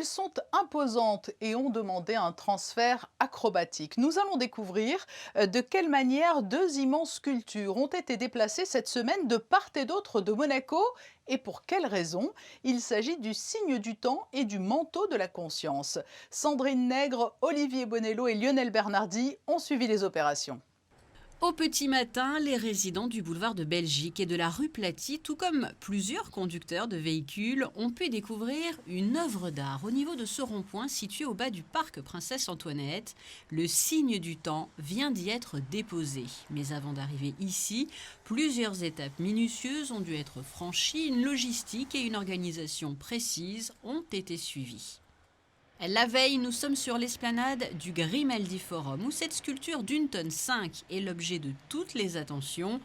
Elles sont imposantes et ont demandé un transfert acrobatique. Nous allons découvrir de quelle manière deux immenses sculptures ont été déplacées cette semaine de part et d'autre de Monaco et pour quelles raisons. Il s'agit du signe du temps et du manteau de la conscience. Sandrine Nègre, Olivier Bonello et Lionel Bernardi ont suivi les opérations. Au petit matin, les résidents du boulevard de Belgique et de la rue Platy, tout comme plusieurs conducteurs de véhicules, ont pu découvrir une œuvre d'art au niveau de ce rond-point situé au bas du parc Princesse Antoinette. Le signe du temps vient d'y être déposé. Mais avant d'arriver ici, plusieurs étapes minutieuses ont dû être franchies, une logistique et une organisation précise ont été suivies. La veille, nous sommes sur l'esplanade du Grimaldi Forum, où cette sculpture d'1,5 tonne est l'objet de toutes les attentions.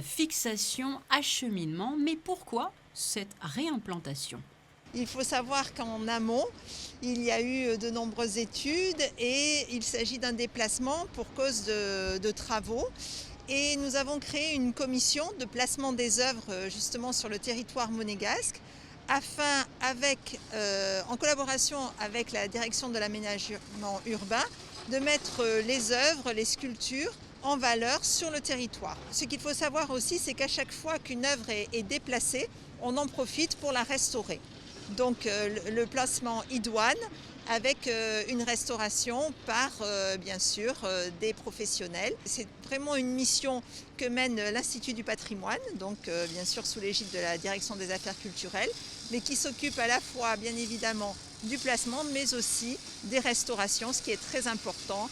Fixation, acheminement, mais pourquoi cette réimplantation ? Il faut savoir qu'en amont, il y a eu de nombreuses études et il s'agit d'un déplacement pour cause de travaux. Et nous avons créé une commission de placement des œuvres justement sur le territoire monégasque afin, en collaboration avec la direction de l'aménagement urbain, de mettre les œuvres, les sculptures en valeur sur le territoire. Ce qu'il faut savoir aussi, c'est qu'à chaque fois qu'une œuvre est déplacée, on en profite pour la restaurer. Donc le placement idoine avec une restauration par bien sûr des professionnels. C'est vraiment une mission que mène l'Institut du patrimoine, donc bien sûr sous l'égide de la direction des affaires culturelles, mais qui s'occupe à la fois bien évidemment du placement mais aussi des restaurations, ce qui est très important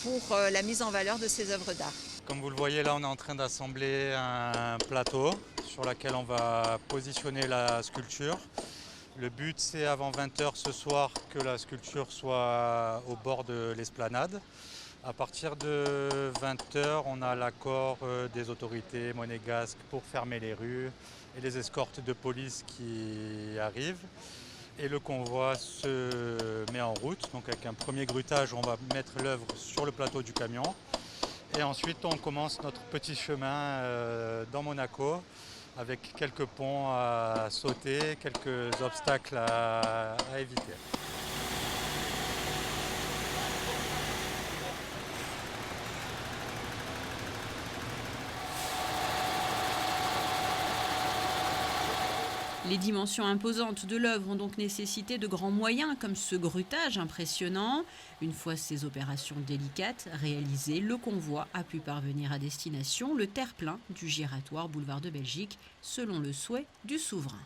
pour la mise en valeur de ces œuvres d'art. Comme vous le voyez là, on est en train d'assembler un plateau sur lequel on va positionner la sculpture. Le but, c'est avant 20 h ce soir que la sculpture soit au bord de l'esplanade. À partir de 20 h, on a l'accord des autorités monégasques pour fermer les rues et les escortes de police qui arrivent. Et le convoi se met en route. Donc avec un premier grutage, on va mettre l'œuvre sur le plateau du camion. Et ensuite, on commence notre petit chemin dans Monaco, avec quelques ponts à sauter, quelques obstacles à éviter. Les dimensions imposantes de l'œuvre ont donc nécessité de grands moyens, comme ce grutage impressionnant. Une fois ces opérations délicates réalisées, le convoi a pu parvenir à destination, le terre-plein du giratoire boulevard de Belgique, selon le souhait du souverain.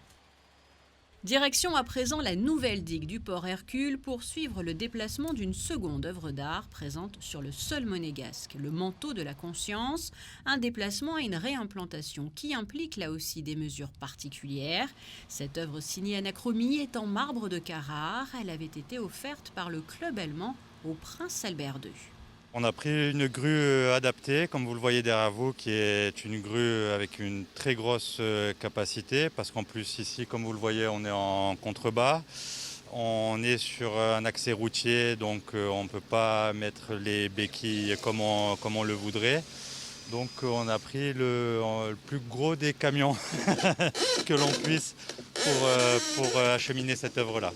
Direction à présent la nouvelle digue du port Hercule pour suivre le déplacement d'une seconde œuvre d'art présente sur le sol monégasque, le manteau de la conscience, un déplacement et une réimplantation qui implique là aussi des mesures particulières. Cette œuvre signée Anachromie est en marbre de Carrare, elle avait été offerte par le club allemand au Prince Albert II. On a pris une grue adaptée, comme vous le voyez derrière vous, qui est une grue avec une très grosse capacité, parce qu'en plus ici, comme vous le voyez, on est en contrebas. On est sur un accès routier, donc on ne peut pas mettre les béquilles comme on le voudrait. Donc on a pris le plus gros des camions que l'on puisse pour acheminer cette œuvre-là.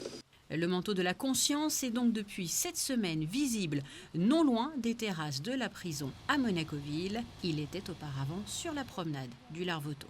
Le manteau de la conscience est donc depuis cette semaine visible non loin des terrasses de la prison à Monaco-Ville. Il était auparavant sur la promenade du Larvoto.